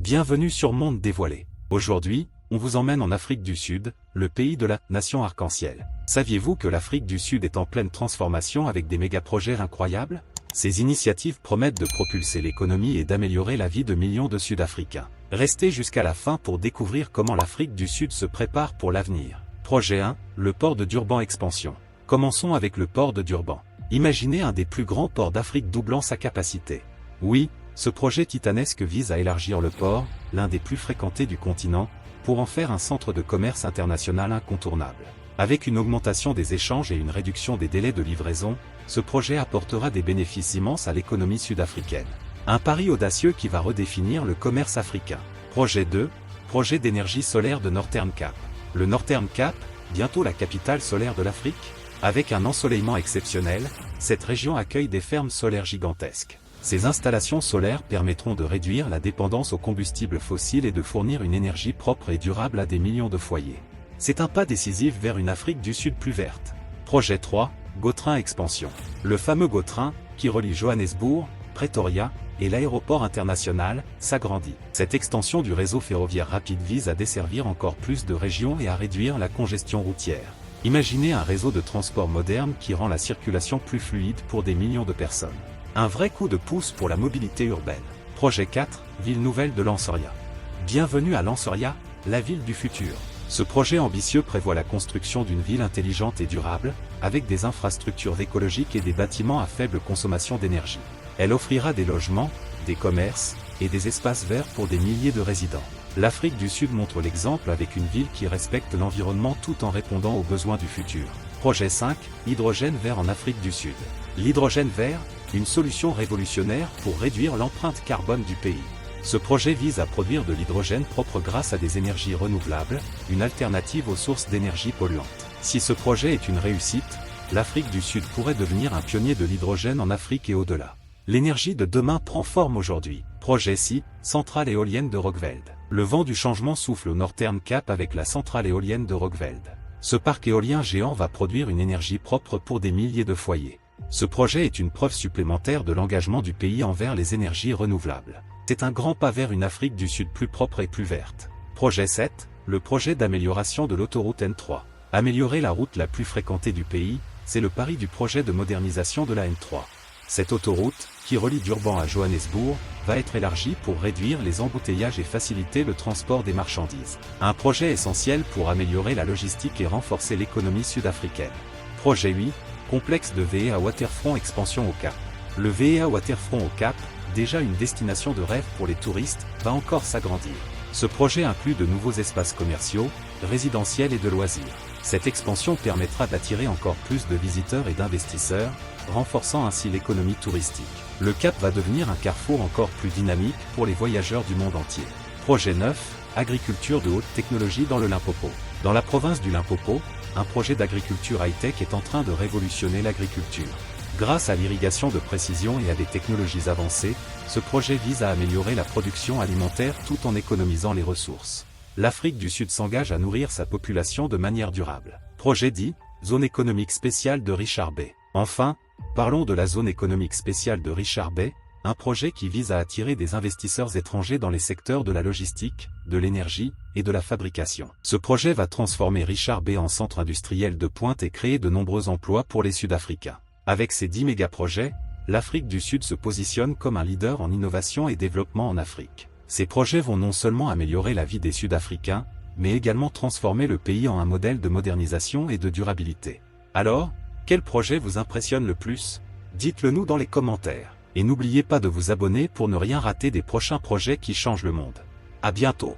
Bienvenue sur Monde Dévoilé. Aujourd'hui, on vous emmène en Afrique du Sud, le pays de la nation arc-en-ciel. Saviez-vous que l'Afrique du Sud est en pleine transformation avec des méga-projets incroyables? Ces initiatives promettent de propulser l'économie et d'améliorer la vie de millions de Sud-Africains. Restez jusqu'à la fin pour découvrir comment l'Afrique du Sud se prépare pour l'avenir. Projet 1, le port de Durban expansion. Commençons avec le port de Durban. Imaginez un des plus grands ports d'Afrique doublant sa capacité. Oui, ce projet titanesque vise à élargir le port, l'un des plus fréquentés du continent, pour en faire un centre de commerce international incontournable. Avec une augmentation des échanges et une réduction des délais de livraison, ce projet apportera des bénéfices immenses à l'économie sud-africaine. Un pari audacieux qui va redéfinir le commerce africain. Projet 2, projet d'énergie solaire de Northern Cape. Le Northern Cape, bientôt la capitale solaire de l'Afrique. Avec un ensoleillement exceptionnel, cette région accueille des fermes solaires gigantesques. Ces installations solaires permettront de réduire la dépendance aux combustibles fossiles et de fournir une énergie propre et durable à des millions de foyers. C'est un pas décisif vers une Afrique du Sud plus verte. Projet 3, GO-Train expansion. Le fameux GO-Train, qui relie Johannesburg, Pretoria, et l'aéroport international, s'agrandit. Cette extension du réseau ferroviaire rapide vise à desservir encore plus de régions et à réduire la congestion routière. Imaginez un réseau de transport moderne qui rend la circulation plus fluide pour des millions de personnes. Un vrai coup de pouce pour la mobilité urbaine. Projet 4, ville nouvelle de Lansoria. Bienvenue à Lansoria, la ville du futur. Ce projet ambitieux prévoit la construction d'une ville intelligente et durable, avec des infrastructures écologiques et des bâtiments à faible consommation d'énergie. Elle offrira des logements, des commerces, et des espaces verts pour des milliers de résidents. L'Afrique du Sud montre l'exemple avec une ville qui respecte l'environnement tout en répondant aux besoins du futur. Projet 5, hydrogène vert en Afrique du Sud. L'hydrogène vert, une solution révolutionnaire pour réduire l'empreinte carbone du pays. Ce projet vise à produire de l'hydrogène propre grâce à des énergies renouvelables, une alternative aux sources d'énergie polluantes. Si ce projet est une réussite, l'Afrique du Sud pourrait devenir un pionnier de l'hydrogène en Afrique et au-delà. L'énergie de demain prend forme aujourd'hui. Projet 6, centrale éolienne de Roggveld. Le vent du changement souffle au Northern Cape avec la centrale éolienne de Roggveld. Ce parc éolien géant va produire une énergie propre pour des milliers de foyers. Ce projet est une preuve supplémentaire de l'engagement du pays envers les énergies renouvelables. C'est un grand pas vers une Afrique du Sud plus propre et plus verte. Projet 7, le projet d'amélioration de l'autoroute N3. Améliorer la route la plus fréquentée du pays, c'est le pari du projet de modernisation de la N3. Cette autoroute, qui relie Durban à Johannesburg, va être élargie pour réduire les embouteillages et faciliter le transport des marchandises. Un projet essentiel pour améliorer la logistique et renforcer l'économie sud-africaine. Projet 8, complexe de VEA Waterfront expansion au Cap. Le VEA Waterfront au Cap, déjà une destination de rêve pour les touristes, va encore s'agrandir. Ce projet inclut de nouveaux espaces commerciaux, résidentiels et de loisirs. Cette expansion permettra d'attirer encore plus de visiteurs et d'investisseurs, renforçant ainsi l'économie touristique. Le Cap va devenir un carrefour encore plus dynamique pour les voyageurs du monde entier. Projet 9, agriculture de haute technologie dans le Limpopo. Dans la province du Limpopo, un projet d'agriculture high-tech est en train de révolutionner l'agriculture. Grâce à l'irrigation de précision et à des technologies avancées, ce projet vise à améliorer la production alimentaire tout en économisant les ressources. L'Afrique du Sud s'engage à nourrir sa population de manière durable. Projet 10, zone économique spéciale de Richards Bay. Enfin, parlons de la zone économique spéciale de Richards Bay, un projet qui vise à attirer des investisseurs étrangers dans les secteurs de la logistique, de l'énergie et de la fabrication. Ce projet va transformer Richards Bay en centre industriel de pointe et créer de nombreux emplois pour les Sud-Africains. Avec ces 10 méga-projets, l'Afrique du Sud se positionne comme un leader en innovation et développement en Afrique. Ces projets vont non seulement améliorer la vie des Sud-Africains, mais également transformer le pays en un modèle de modernisation et de durabilité. Alors, quel projet vous impressionne le plus? Dites-le nous dans les commentaires. Et n'oubliez pas de vous abonner pour ne rien rater des prochains projets qui changent le monde. À bientôt.